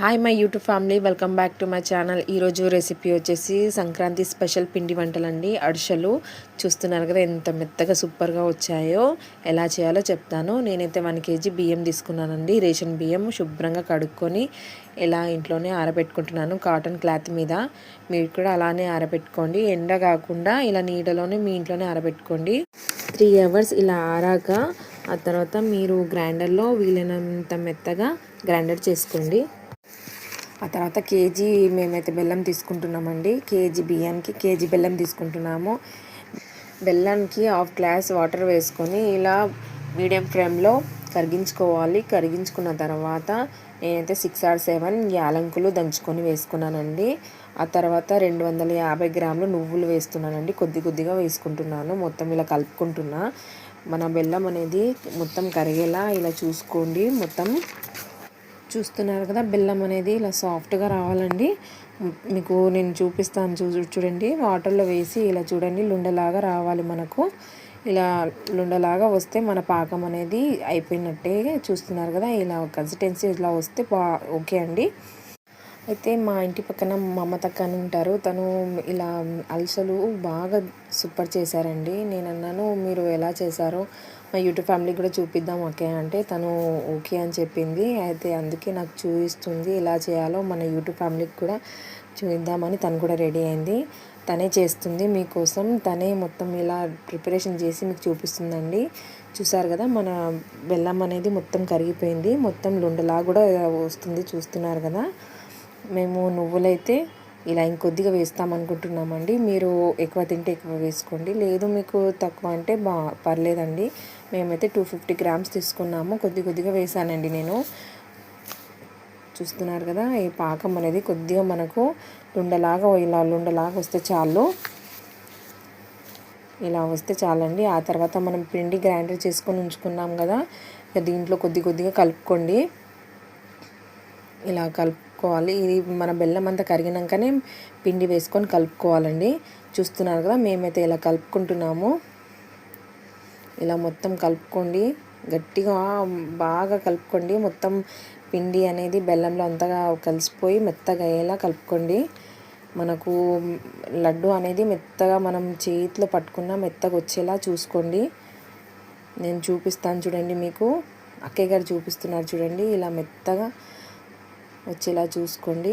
Hi my YouTube family, welcome back to my channel. ఈరోజు recipe వచ్చేసి Sankranti special పిండి వంటలండి. అరిసెలు చూస్తున్నారు కదా ఎంత మెత్తగా సూపర్గా వచ్చాయో. ఎలా చేయాలో చెప్తాను. నేనైతే 1 kg బియ్యం తీసుకున్నానండి. రేషన్ బియ్యం శుభ్రంగా కడుక్కొని ఇలా ఇంట్లోనే ఆరబెట్టుకుంటున్నాను కాటన్ క్లాత్ మీద. మీరు కూడా అలానే ఆరబెట్టుకోండి. ఎండ కాకుండా ఇలా నీడలోనే మీ ఇంట్లోనే ఆరబెట్టుకోండి. 3 hours ఇలా ఆరాక ఆ తర్వాత మీరు గ్రైండర్లో వీలైనంత మెత్తగా గ్రైండర్ చేసుకోండి. ఆ తర్వాత కేజీ మేమైతే బెల్లం తీసుకుంటున్నామండి. కేజీ బియ్యానికి కేజీ బెల్లం తీసుకుంటున్నాము. బెల్లానికి 1/2 glass వాటర్ వేసుకొని ఇలా మీడియం ఫ్లేమ్లో కరిగించుకోవాలి. కరిగించుకున్న తర్వాత నేనైతే 6 or 7 యాలకులు దంచుకొని వేసుకున్నానండి. ఆ తర్వాత 250 grams నువ్వులు వేస్తున్నానండి. కొద్దిగా వేసుకుంటున్నాను. మొత్తం ఇలా కలుపుకుంటున్నా. మన బెల్లం అనేది మొత్తం కరిగేలా ఇలా చూసుకోండి. మొత్తం చూస్తున్నారు కదా, బెల్లం అనేది ఇలా సాఫ్ట్గా రావాలండి. మీకు నేను చూపిస్తాను, చూడండి. వాటర్లో వేసి ఇలా చూడండి, లుండలాగా రావాలి మనకు. ఇలా లుండలాగా వస్తే మన పాకం అనేది అయిపోయినట్టే. చూస్తున్నారు కదా, ఇలా కన్సిస్టెన్సీ ఇలా వస్తే ఓకే అండి. అయితే మా ఇంటి పక్కన మమతక్క అని ఉంటారు. తను ఇలా అలసలు బాగా సూపర్ చేశారండి. నేను అన్నాను, మీరు ఎలా చేశారో మా యూట్యూబ్ ఫ్యామిలీకి కూడా చూపిద్దాం ఓకే అంటే తను ఓకే అని చెప్పింది. అయితే అందుకే నాకు చూపిస్తుంది ఎలా చేయాలో మన యూట్యూబ్ ఫ్యామిలీకి కూడా చూద్దామని తను కూడా రెడీ అయింది. తనే చేస్తుంది మీకోసం. తనే మొత్తం ఇలా ప్రిపరేషన్ చేసి మీకు చూపిస్తుందండి. చూసారు కదా, మన బెల్లం అనేది మొత్తం కరిగిపోయింది. మొత్తం లుండలా కూడా వస్తుంది. చూస్తున్నారు కదా, మేము నువ్వులైతే ఇలా ఇంకొద్దిగా వేస్తామనుకుంటున్నామండి. మీరు ఎక్కువ తింటే ఎక్కువ వేసుకోండి, లేదు మీకు తక్కువ అంటే పర్లేదండి. మేమైతే 250 grams తీసుకున్నాము. కొద్దిగా వేసానండి నేను. చూస్తున్నారు కదా, ఈ పాకం అనేది కొద్దిగా మనకు ఇలా లుండలాగా వస్తే చాలు. ఇలా వస్తే చాలండి. ఆ తర్వాత మనం పిండి గ్రైండర్ చేసుకొని ఉంచుకున్నాం కదా, దీంట్లో కొద్దిగా కలుపుకోండి. ఇలా కలుపుకోవాలి. ఇది మన బెల్లం అంతా కరిగినాకనే పిండి వేసుకొని కలుపుకోవాలండి. చూస్తున్నారు కదా, మేమైతే ఇలా కలుపుకుంటున్నాము. ఇలా మొత్తం కలుపుకోండి, గట్టిగా బాగా కలుపుకోండి. మొత్తం పిండి అనేది బెల్లంలో అంతగా కలిసిపోయి మెత్తగా అయ్యేలా కలుపుకోండి. మనకు లడ్డు అనేది మెత్తగా మనం చేతిలో పట్టుకున్న మెత్తగా వచ్చేలా చూసుకోండి. నేను చూపిస్తాను చూడండి, మీకు అక్కయ్య గారు చూపిస్తున్నారు చూడండి. ఇలా మెత్తగా వచ్చేలా చూసుకోండి.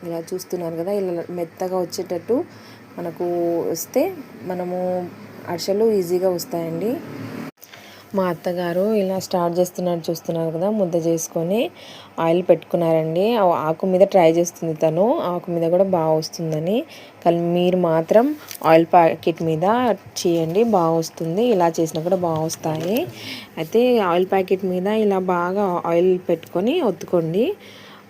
ఇలా చూస్తున్నారు కదా, ఇలా మెత్తగా వచ్చేటట్టు మనకు వస్తే మనము అరిసెలు ఈజీగా వస్తాయండి. మా అత్తగారు ఇలా స్టార్ట్ చేస్తున్నారు. చూస్తున్నారు కదా, ముద్ద చేసుకొని ఆయిల్ పెట్టుకున్నారండి. ఆకు మీద ట్రై చేస్తుంది తను. ఆకు మీద కూడా బాగా వస్తుందని. కానీ మీరు మాత్రం ఆయిల్ ప్యాకెట్ మీద చేయండి, బాగా వస్తుంది. ఇలా చేసినా కూడా బాగా వస్తాయి. అయితే ఆయిల్ ప్యాకెట్ మీద ఇలా బాగా ఆయిల్ పెట్టుకొని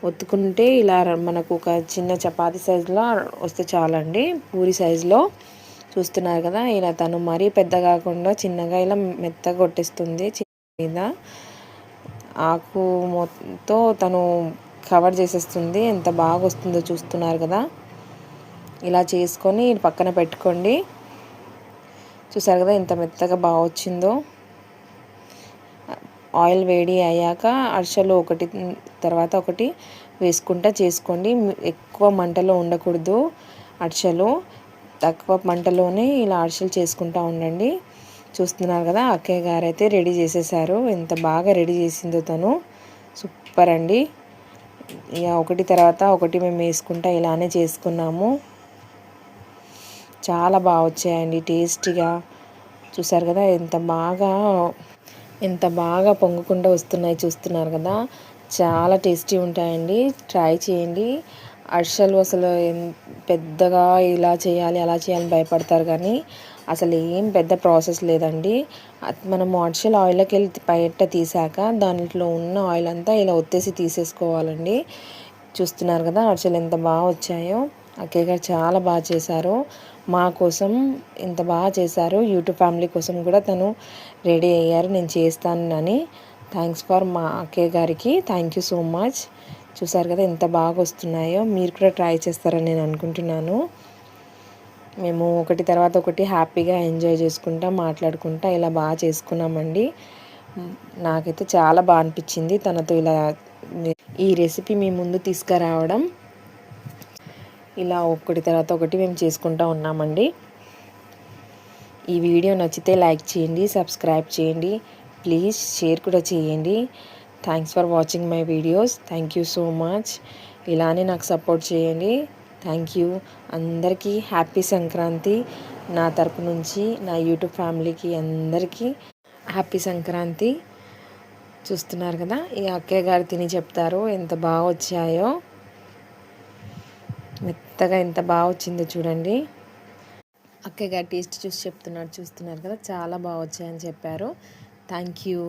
ఒత్తుకుంటే ఇలా మనకు ఒక చిన్న చపాతీ సైజులో వస్తే చాలండి, పూరి సైజులో. చూస్తున్నారు కదా, ఇలా తను మరీ పెద్ద కాకుండా చిన్నగా ఇలా మెత్తగా కొట్టేస్తుంది మీద. ఆకుతో తను కవర్ చేసేస్తుంది. ఎంత బాగా వస్తుందో చూస్తున్నారు కదా. ఇలా చేసుకొని పక్కన పెట్టుకోండి. చూసారు కదా ఎంత మెత్తగా బాగా వచ్చిందో. ఆయిల్ వేడి అయ్యాక అరిసెలు ఒకటి తర్వాత ఒకటి వేసుకుంటా చేసుకోండి. ఎక్కువ మంటలో ఉండకూడదు అరిసెలు, తక్కువ మంటలోనే ఇలా అరిసెలు చేసుకుంటూ ఉండండి. చూస్తున్నారు కదా, అక్కయ్య గారు అయితే రెడీ చేసేసారు. ఎంత బాగా రెడీ చేసిందో తను, సూపర్ అండి. ఇక ఒకటి తర్వాత ఒకటి మేము వేసుకుంటా ఇలానే చేసుకున్నాము. చాలా బాగా వచ్చాయండి, టేస్టీగా. చూసారు కదా ఎంత బాగా పొంగకుండా వస్తున్నాయి. చూస్తున్నారు కదా, చాలా టేస్టీ ఉంటాయండి. ట్రై చేయండి. అరిసెలు అసలు పెద్దగా ఇలా చేయాలి అలా చేయాలని భయపడతారు, కానీ అసలు ఏం పెద్ద ప్రాసెస్ లేదండి. మనం అరిసెలు ఆయిల్లోకి వెళ్ళి బయట తీసాక దాంట్లో ఉన్న ఆయిల్ అంతా ఇలా ఒత్తేసి తీసేసుకోవాలండి. చూస్తున్నారు కదా, అరిసెలు ఎంత బాగా వచ్చాయో. అక్కయ్య గారు చాలా బాగా చేశారు. మా కోసం ఇంత బాగా చేశారు. యూట్యూబ్ ఫ్యామిలీ కోసం కూడా తను రెడీ అయ్యారు, నేను చేస్తానని. థ్యాంక్స్ ఫర్ మా అక్కయ్య గారికి. Thank you so much. చూసారు కదా ఎంత బాగా వస్తున్నాయో. మీరు కూడా ట్రై చేస్తారని నేను అనుకుంటున్నాను. మేము ఒకటి తర్వాత ఒకటి హ్యాపీగా ఎంజాయ్ చేసుకుంటా మాట్లాడుకుంటా ఇలా బాగా చేసుకున్నామండి. నాకైతే చాలా బాగా అనిపించింది తనతో ఇలా ఈ రెసిపీ మీ ముందు తీసుకురావడం. ఇలా ఒకటి తర్వాత ఒకటి మేము చేసుకుంటూ ఉన్నామండి. ఈ వీడియో నచ్చితే లైక్ చేయండి, సబ్స్క్రైబ్ చేయండి, ప్లీజ్ షేర్ కూడా చేయండి. Thanks for watching my videos. Thank you so much. ఇలానే నాకు సపోర్ట్ చేయండి. Thank you. అందరికీ హ్యాపీ సంక్రాంతి. నా తరపు నుంచి నా యూట్యూబ్ ఫ్యామిలీకి అందరికీ హ్యాపీ సంక్రాంతి. చూస్తున్నారు కదా, ఈ అక్కయ్య గారు తిని చెప్తారు ఎంత బాగా వచ్చాయో. మెత్తగా ఎంత బాగా వచ్చిందో చూడండి. అక్కయ్య గారు టేస్ట్ చూసి చెప్తున్నారు, చూస్తున్నారు కదా, చాలా బాగా వచ్చాయని చెప్పారు. Thank you.